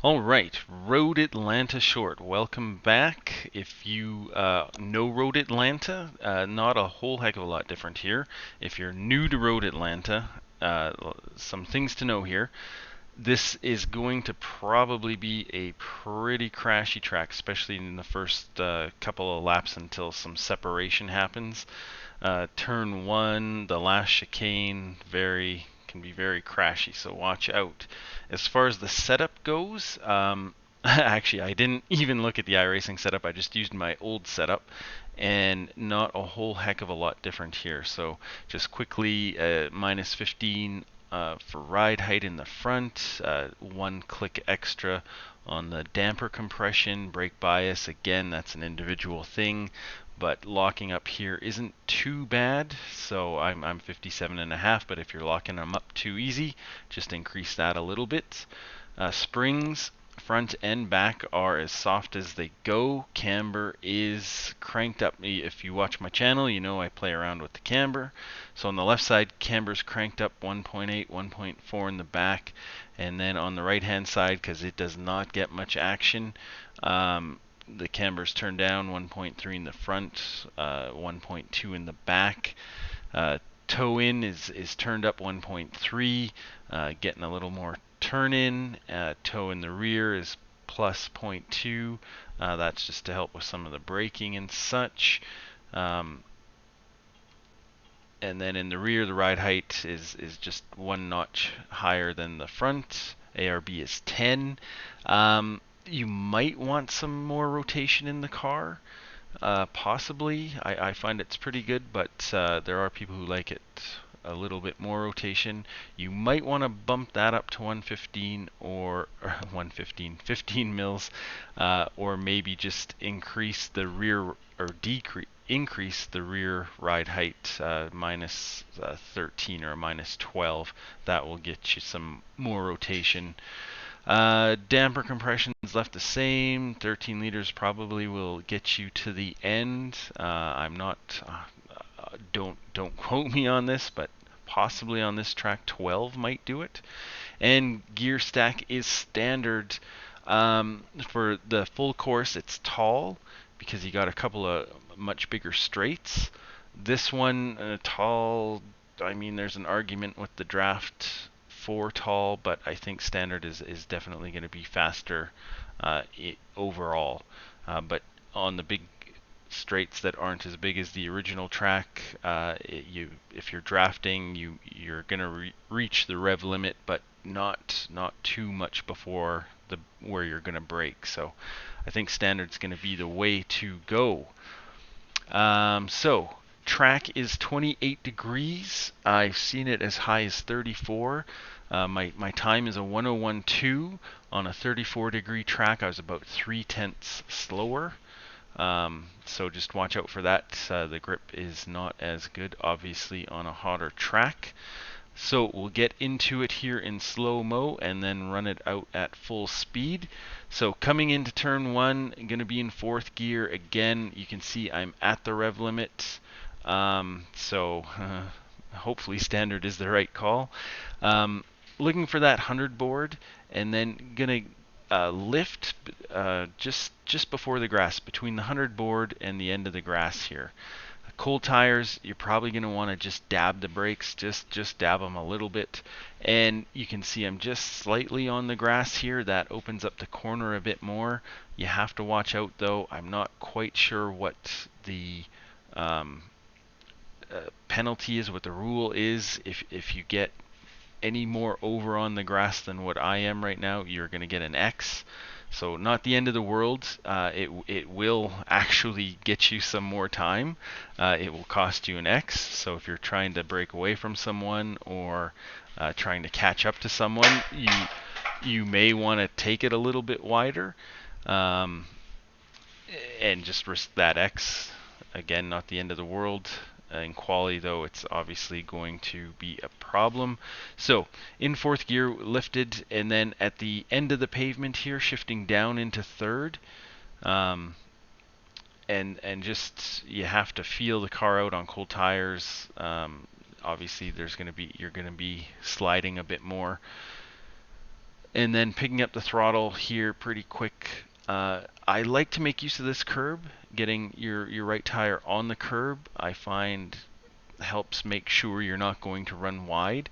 All right, Road Atlanta Short. Welcome back. If you know Road Atlanta, not a whole heck of a lot different here. If you're new to Road Atlanta, some things to know here. This is going to probably be a pretty crashy track, especially in the first couple of laps until some separation happens. Turn one, the last chicane, can be very crashy, so watch out. As far as the setup goes, actually I didn't even look at the iRacing setup. I just used my old setup, and not a whole heck of a lot different here. So just quickly, minus 15 for ride height in the front, one click extra on the damper compression, brake bias. Again, that's an individual thing, but locking up here isn't too bad. So I'm 57.5, but if you're locking them up too easy, just increase that a little bit. Springs, front and back, are as soft as they go. Camber is cranked up. If you watch my channel, you know I play around with the camber. So on the left side, camber's cranked up 1.8, 1.4 in the back, and then on the right hand side, because it does not get much action, the camber's turned down 1.3 in the front, 1.2 in the back. Toe in is turned up 1.3, getting a little more turn in. Toe in the rear is plus 0.2. That's just to help with some of the braking and such. And then in the rear, the ride height is just one notch higher than the front. ARB is 10. You might want some more rotation in the car. Possibly. I find it's pretty good, but there are people who like it a little bit more rotation. You might want to bump that up to 115 or 115, 15 mils, or maybe just increase the rear or increase the rear ride height minus 13 or minus 12. That will get you some more rotation. Damper compression's left the same. 13 liters probably will get you to the end. I'm not. Don't quote me on this, but possibly on this track 12 might do it. And gear stack is standard. For the full course, it's tall because you got a couple of much bigger straights. This one, tall. I mean, there's an argument with the draft for tall, but I think standard is definitely going to be faster overall. But on the big straights that aren't as big as the original track, if you're drafting, you're going to reach the rev limit, but not too much before where you're going to brake. So I think standard's going to be the way to go. So track is 28 degrees. I've seen it as high as 34. My time is a 1:01.2 on a 34 degree track. I was about 3/10 slower. So just watch out for that. The grip is not as good, obviously, on a hotter track. So we'll get into it here in slow-mo and then run it out at full speed. So coming into turn one, I'm going to be in fourth gear. Again, you can see I'm at the rev limit. Hopefully standard is the right call. Looking for that 100 board, and then going to lift just before the grass, between the 100 board and the end of the grass here. Cold tires, you're probably going to want to just dab the brakes, just dab them a little bit. And you can see I'm just slightly on the grass here. That opens up the corner a bit more. You have to watch out though. I'm not quite sure what the penalty is, what the rule is. If you get any more over on the grass than what I am right now, you're going to get an X. So not the end of the world. It will actually get you some more time. It will cost you an X. So if you're trying to break away from someone or trying to catch up to someone, you may want to take it a little bit wider and just risk that X. Again, not the end of the world. In quali though, it's obviously going to be a problem. So in fourth gear, lifted, and then at the end of the pavement here, shifting down into third, and just you have to feel the car out on cold tires. Obviously you're going to be sliding a bit more. And then picking up the throttle here pretty quick. I like to make use of this curb. Getting your right tire on the curb, I find helps make sure you're not going to run wide.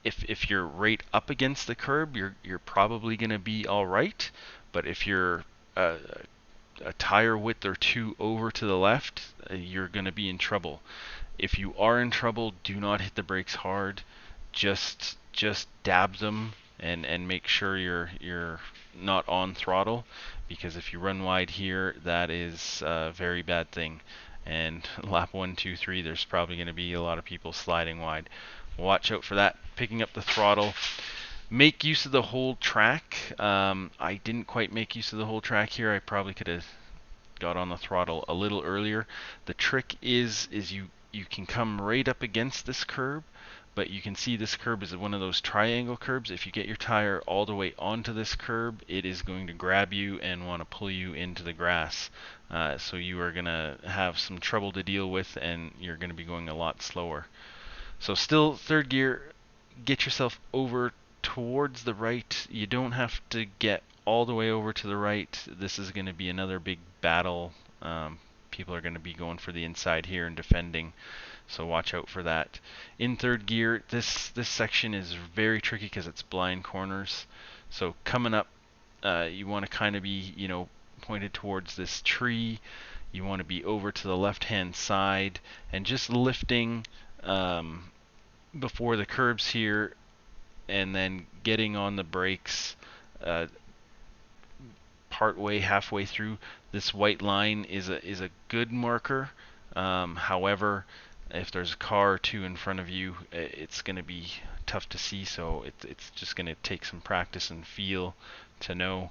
If you're right up against the curb, you're probably going to be all right. But if you're a tire width or two over to the left, you're going to be in trouble. If you are in trouble, do not hit the brakes hard. Just dab them and make sure you're not on throttle, because if you run wide here, that is a very bad thing. And lap 1, 2, 3, there's probably going to be a lot of people sliding wide. Watch out for that. Picking up the throttle. Make use of the whole track. I didn't quite make use of the whole track here. I probably could have got on the throttle a little earlier. The trick is you can come right up against this curb, but you can see this curb is one of those triangle curbs. If you get your tire all the way onto this curb, it is going to grab you and want to pull you into the grass. So you are going to have some trouble to deal with, and you're going to be going a lot slower. So still third gear, get yourself over towards the right. You don't have to get all the way over to the right. This is going to be another big battle. People are going to be going for the inside here and defending, so watch out for that. In third gear, this section is very tricky because it's blind corners. So coming up, you want to kind of be, pointed towards this tree. You want to be over to the left-hand side and just lifting before the curbs here, and then getting on the brakes halfway through. This white line is a good marker. However, if there's a car or two in front of you, it's going to be tough to see, so it's just going to take some practice and feel to know.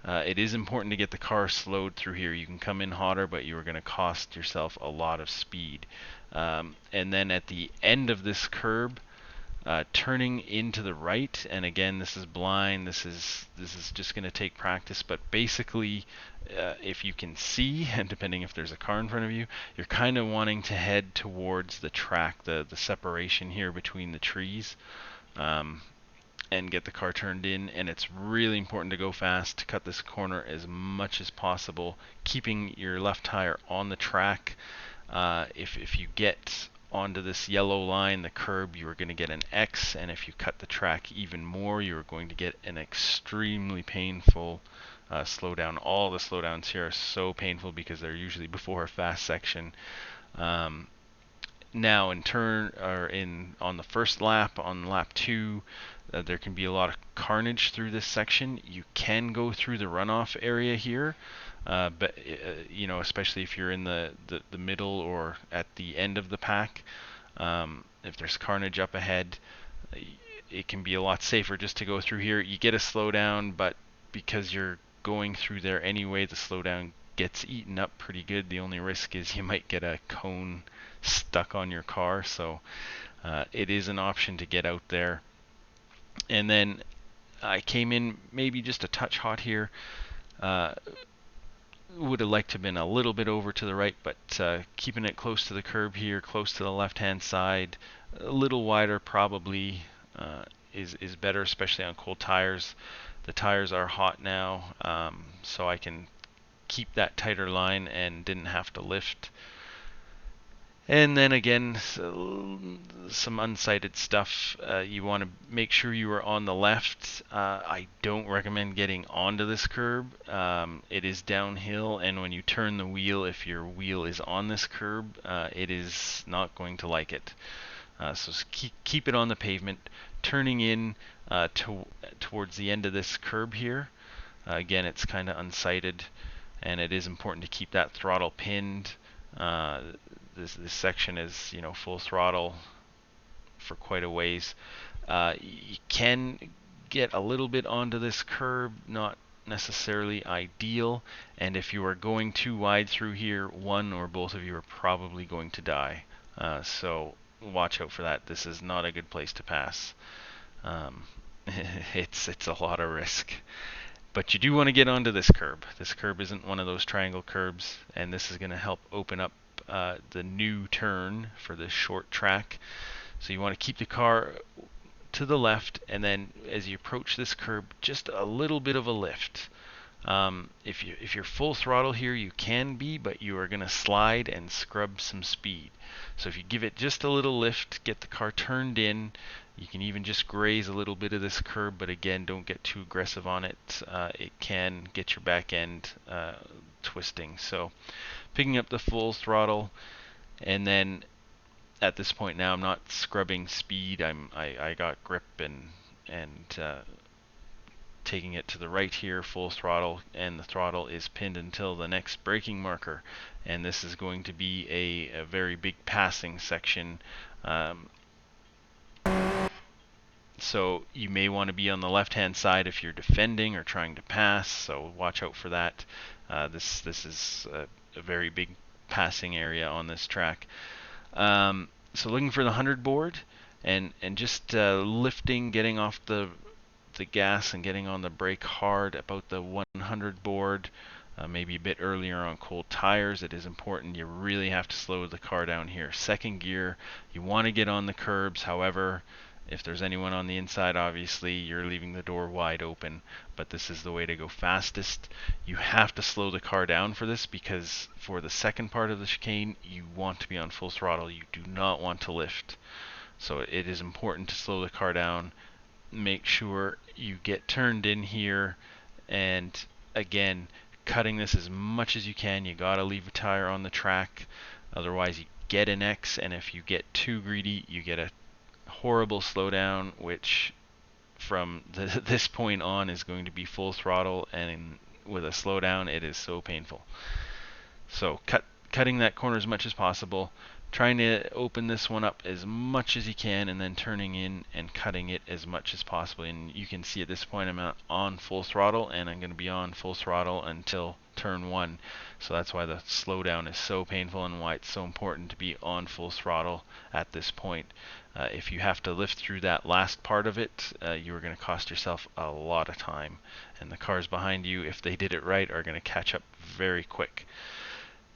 It is important to get the car slowed through here. You can come in hotter, but you are going to cost yourself a lot of speed. And then at the end of this curb, turning into the right, and again, this is blind. This is just going to take practice, but basically, if you can see, and depending if there's a car in front of you, you're kind of wanting to head towards the track, the separation here between the trees, and get the car turned in. And it's really important to go fast, to cut this corner as much as possible, keeping your left tire on the track. If you get onto this yellow line, the curb, you are going to get an X, and if you cut the track even more, you are going to get an extremely painful slowdown. All the slowdowns here are so painful because they're usually before a fast section. Now on the first lap, on lap 2, there can be a lot of carnage through this section. You can go through the runoff area here, but especially if you're in the middle or at the end of the pack, if there's carnage up ahead, it can be a lot safer just to go through here. You get a slowdown, but because you're going through there anyway, the slowdown gets eaten up pretty good. The only risk is you might get a cone stuck on your car, so it is an option to get out there. And then I came in maybe just a touch hot here. Would have liked to have been a little bit over to the right, but keeping it close to the curb here, close to the left-hand side, a little wider probably is better, especially on cold tires. The tires are hot now, so I can keep that tighter line and didn't have to lift. And then again, some unsighted stuff. You want to make sure you are on the left. I don't recommend getting onto this curb. It is downhill, and when you turn the wheel, if your wheel is on this curb, it is not going to like it. So keep it on the pavement. Turning in towards the end of this curb here, again, it's kind of unsighted, and it is important to keep that throttle pinned. This section is, full throttle for quite a ways. You can get a little bit onto this curb, not necessarily ideal, and if you are going too wide through here, one or both of you are probably going to die. So watch out for that. This is not a good place to pass. It's a lot of risk. But you do want to get onto this curb. This curb isn't one of those triangle curbs, and this is going to help open up the new turn for this short track. So you want to keep the car to the left, and then as you approach this curb, just a little bit of a lift. If you're full throttle here, you can be, but you are going to slide and scrub some speed. So if you give it just a little lift, get the car turned in, you can even just graze a little bit of this curb, but again, don't get too aggressive on it. It can get your back end twisting. So picking up the full throttle, and then at this point now I'm not scrubbing speed. I got grip and taking it to the right here, full throttle, and the throttle is pinned until the next braking marker. And this is going to be a very big passing section. So you may want to be on the left-hand side if you're defending or trying to pass. So watch out for that. This is a very big passing area on this track. So looking for the 100 board, and just lifting, getting off the gas and getting on the brake hard about the 100 board, maybe a bit earlier on cold tires. It is important. You really have to slow the car down here. Second gear, you want to get on the curbs. However, if there's anyone on the inside, obviously you're leaving the door wide open, but this is the way to go fastest. You have to slow the car down for this, because for the second part of the chicane, you want to be on full throttle. You do not want to lift. So it is important to slow the car down. Make sure you get turned in here, and again, cutting this as much as you can. You gotta leave a tire on the track, otherwise you get an X, and if you get too greedy, you get a horrible slowdown, which from this point on is going to be full throttle, and with a slowdown it is so painful. So cutting that corner as much as possible, trying to open this one up as much as you can, and then turning in and cutting it as much as possible. And you can see at this point I'm on full throttle, and I'm going to be on full throttle until turn 1. So that's why the slowdown is so painful, and why it's so important to be on full throttle at this point. If you have to lift through that last part of it, you are going to cost yourself a lot of time, and the cars behind you, if they did it right, are going to catch up very quick.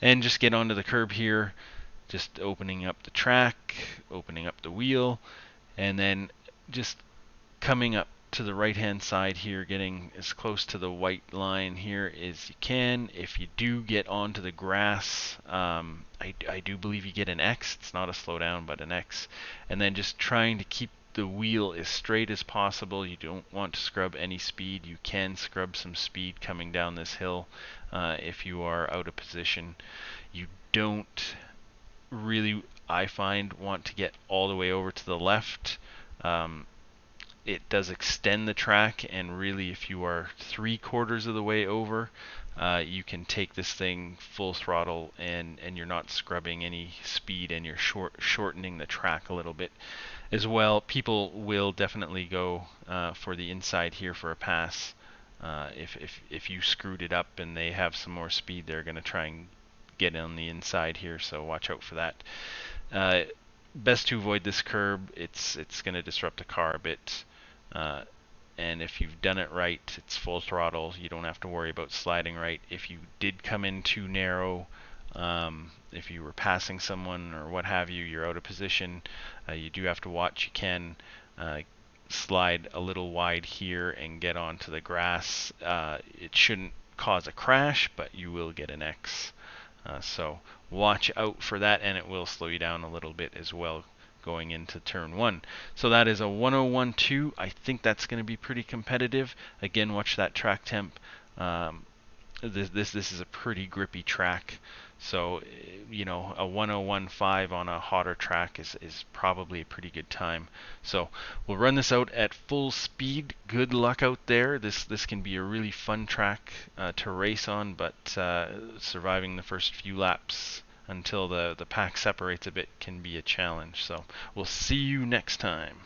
And just get onto the curb here, just opening up the track, opening up the wheel, and then just coming up to the right hand side here, getting as close to the white line here as you can. If you do get onto the grass, I do believe you get an X. It's not a slowdown, but an X. And then just trying to keep the wheel as straight as possible. You don't want to scrub any speed. You can scrub some speed coming down this hill if you are out of position. You don't really, I find, want to get all the way over to the left. It does extend the track, and really if you are 3/4 of the way over, you can take this thing full throttle, and you're not scrubbing any speed, and you're shortening the track a little bit as well. People will definitely go for the inside here for a pass. If you screwed it up and they have some more speed, they're going to try and get on the inside here, so watch out for that. Best to avoid this curb. It's going to disrupt the car a bit. And if you've done it right, it's full throttle. You don't have to worry about sliding right. If you did come in too narrow, if you were passing someone or what have you, you're out of position, you do have to watch. You can slide a little wide here and get onto the grass. It shouldn't cause a crash, but you will get an X. So watch out for that, and it will slow you down a little bit as well going into turn 1. So that is a 101.2. I think that's going to be pretty competitive. Again, watch that track temp. This is a pretty grippy track. So, you know, a 101.5 on a hotter track is probably a pretty good time. So we'll run this out at full speed. Good luck out there. This can be a really fun track to race on, but surviving the first few laps until the pack separates a bit can be a challenge. So we'll see you next time.